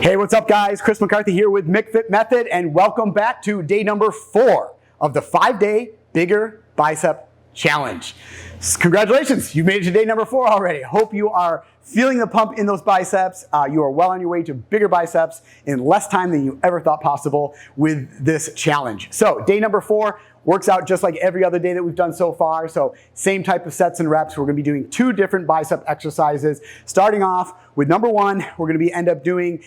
Hey, what's up guys? Chris McCarthy here with McFit Method, and welcome back to day number 4 of the 5-day Bigger Bicep Challenge. Congratulations, you've made it to day number 4 already. Hope you are feeling the pump in those biceps. You are well on your way to bigger biceps in less time than you ever thought possible with this challenge. So day number 4 works out just like every other day that we've done so far. So same type of sets and reps. We're gonna be doing 2 different bicep exercises. Starting off with number 1, we're gonna end up doing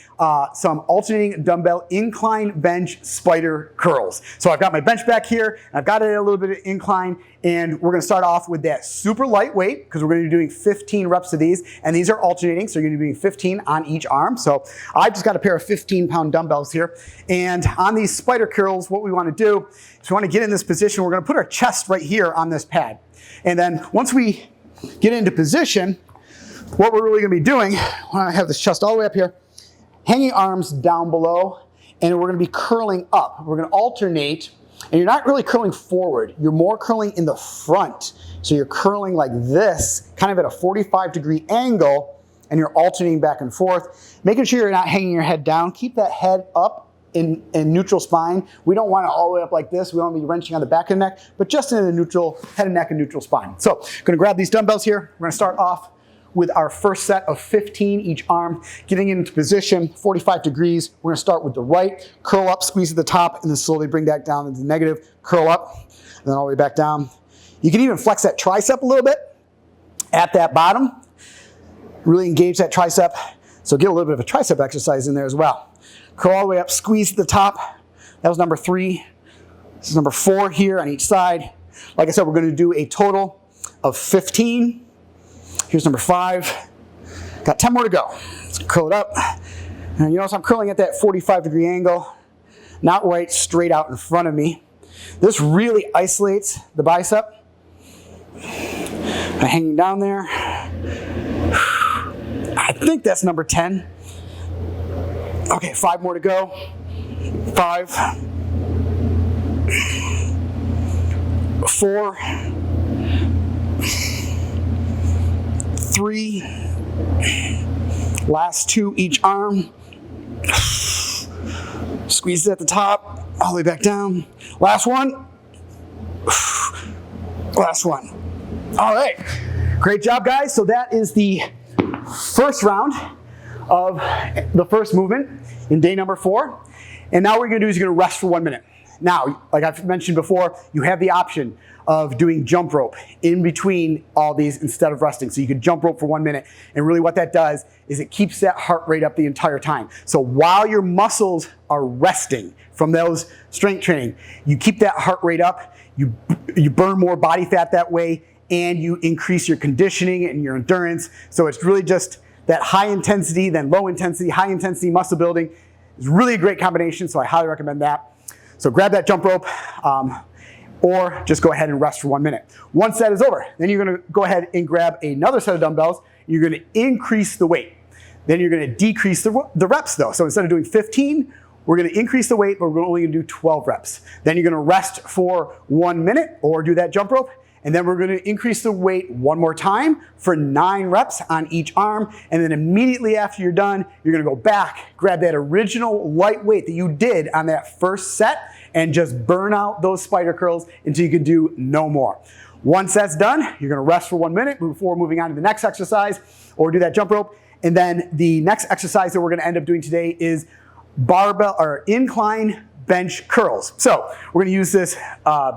some alternating dumbbell incline bench spider curls. So I've got my bench back here, and I've got it at a little bit of incline, and we're gonna start off with that super lightweight, because we're gonna be doing 15 reps of these, and these are alternating, so you're gonna be doing 15 on each arm. So I've just got a pair of 15-pound dumbbells here, and on these spider curls, what we wanna do is we wanna get in this position. We're gonna put our chest right here on this pad. And then once we get into position, what we're really gonna be doing, when I have this chest all the way up here, hanging arms down below, and we're gonna be curling up. We're gonna alternate, and you're not really curling forward, you're more curling in the front. So you're curling like this, kind of at a 45-degree angle, and you're alternating back and forth, making sure you're not hanging your head down. Keep that head up in neutral spine. We don't want it all the way up like this. We don't want to be wrenching on the back of the neck, but just in a neutral, head and neck and neutral spine. So I'm gonna grab these dumbbells here. We're gonna start off with our first set of 15 each arm, getting into position, 45 degrees. We're gonna start with the right, curl up, squeeze at the top, and then slowly bring back down into the negative, curl up, and then all the way back down. You can even flex that tricep a little bit at that bottom. Really engage that tricep. So get a little bit of a tricep exercise in there as well. Curl all the way up, squeeze at the top. That was number 3. This is number 4 here on each side. Like I said, we're gonna do a total of 15. Here's number 5. Got 10 more to go. Let's curl it up. And you notice I'm curling at that 45-degree angle, not right straight out in front of me. This really isolates the bicep. I'm hanging down there. I think that's number 10. Okay, 5 more to go. 5, 4, 3, last 2 each arm. Squeeze it at the top, all the way back down. Last one. Last one. All right, great job guys. So that is the first round of the first movement in day number 4. And now what you're gonna do is you're gonna rest for 1 minute. Now, like I've mentioned before, you have the option of doing jump rope in between all these instead of resting. So you can jump rope for 1 minute, and really what that does is it keeps that heart rate up the entire time. So while your muscles are resting from those strength training, you keep that heart rate up, you burn more body fat that way, and you increase your conditioning and your endurance. So it's really just that high intensity, then low intensity, high intensity muscle building is really a great combination, so I highly recommend that. So grab that jump rope, or just go ahead and rest for 1 minute. Once that is over, then you're gonna go ahead and grab another set of dumbbells. You're gonna increase the weight. Then you're gonna decrease the reps though. So instead of doing 15, we're gonna increase the weight, but we're only gonna do 12 reps. Then you're gonna rest for 1 minute or do that jump rope. And then we're gonna increase the weight 1 more time for 9 reps on each arm. And then immediately after you're done, you're gonna go back, grab that original light weight that you did on that first set, and just burn out those spider curls until you can do no more. Once that's done, you're gonna rest for 1 minute before moving on to the next exercise, or do that jump rope. And then the next exercise that we're gonna end up doing today is barbell or incline bench curls. So we're gonna use this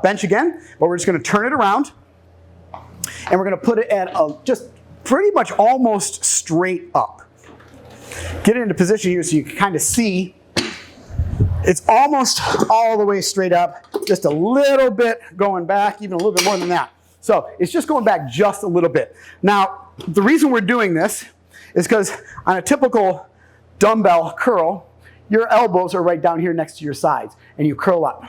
bench again, but we're just gonna turn it around, and we're gonna put it at just pretty much almost straight up. Get it into position here so you can kind of see it's almost all the way straight up, just a little bit going back, even a little bit more than that. So it's just going back just a little bit. Now, the reason we're doing this is because on a typical dumbbell curl, your elbows are right down here next to your sides, and you curl up.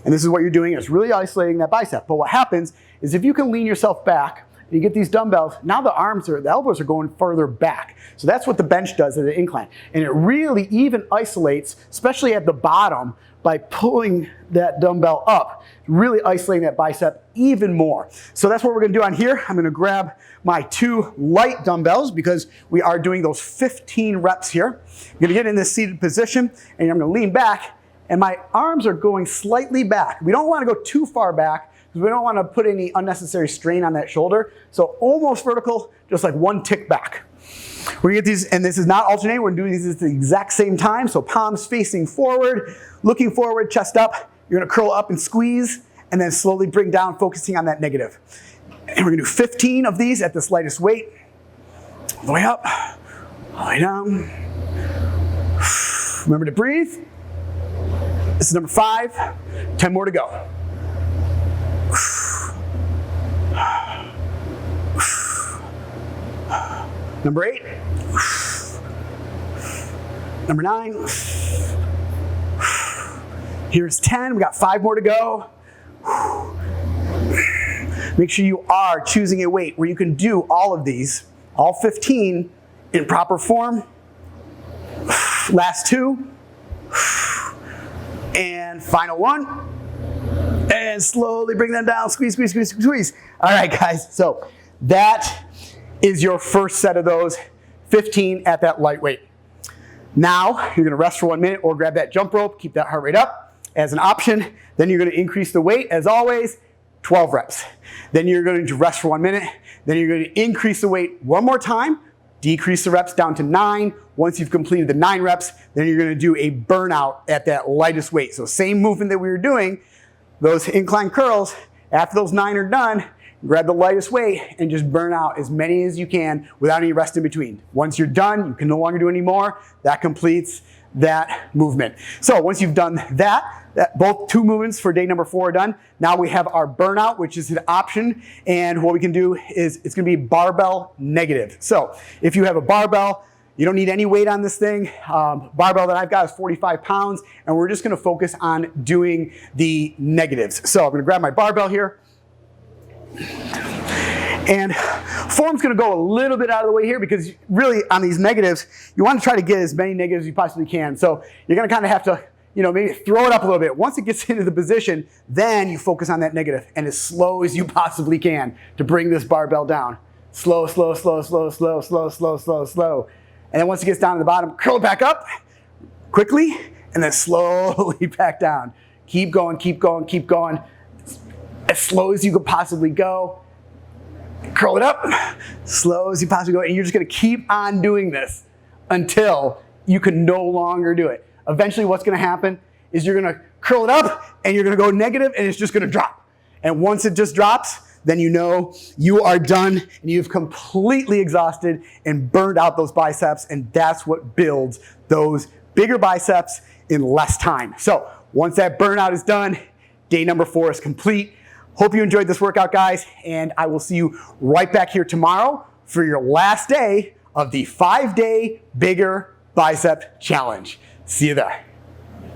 And this is what you're doing, it's really isolating that bicep. But what happens is if you can lean yourself back and you get these dumbbells, now the elbows are going further back. So that's what the bench does at the incline. And it really even isolates, especially at the bottom, by pulling that dumbbell up, really isolating that bicep even more. So that's what we're gonna do on here. I'm gonna grab my 2 light dumbbells because we are doing those 15 reps here. I'm gonna get in this seated position and I'm gonna lean back and my arms are going slightly back. We don't wanna go too far back because we don't wanna put any unnecessary strain on that shoulder. So almost vertical, just like 1 tick back. We're gonna get these, and this is not alternating, we're doing these at the exact same time. So palms facing forward, looking forward, chest up. You're gonna curl up and squeeze, and then slowly bring down, focusing on that negative. And we're gonna do 15 of these at this lightest weight. All the way up, all the way down. Remember to breathe. This is number 5, 10 more to go. Number 8. Number 9. Here's 10. We got 5 more to go. Make sure you are choosing a weight where you can do all of these, all 15, in proper form. Last 2. And final 1. And slowly bring them down. Squeeze, squeeze, squeeze, squeeze. All right, guys. So that is your first set of those 15 at that light weight. Now you're gonna rest for 1 minute or grab that jump rope, keep that heart rate up as an option. Then you're gonna increase the weight as always, 12 reps. Then you're going to rest for 1 minute. Then you're going to increase the weight 1 more time, decrease the reps down to 9. Once you've completed the 9 reps, then you're gonna do a burnout at that lightest weight. So same movement that we were doing, those incline curls, after those 9 are done, grab the lightest weight and just burn out as many as you can without any rest in between. Once you're done, you can no longer do any more. That completes that movement. So once you've done that, both 2 movements for day number 4 are done. Now we have our burnout, which is an option. And what we can do is it's gonna be barbell negative. So if you have a barbell, you don't need any weight on this thing. Barbell that I've got is 45 pounds, and we're just gonna focus on doing the negatives. So I'm gonna grab my barbell here. And form's gonna go a little bit out of the way here because really on these negatives, you wanna try to get as many negatives as you possibly can. So you're gonna kinda have to, maybe throw it up a little bit. Once it gets into the position, then you focus on that negative and as slow as you possibly can to bring this barbell down. Slow, slow, slow, slow, slow, slow, slow, slow, slow. And then once it gets down to the bottom, curl it back up quickly and then slowly back down. Keep going, keep going, keep going. As slow as you could possibly go. Curl it up, slow as you possibly go. And you're just gonna keep on doing this until you can no longer do it. Eventually what's gonna happen is you're gonna curl it up and you're gonna go negative and it's just gonna drop. And once it just drops, then you know you are done and you've completely exhausted and burned out those biceps, and that's what builds those bigger biceps in less time. So once that burnout is done, day number 4 is complete. Hope you enjoyed this workout, guys, and I will see you right back here tomorrow for your last day of the 5-day Bigger Bicep Challenge. See you there.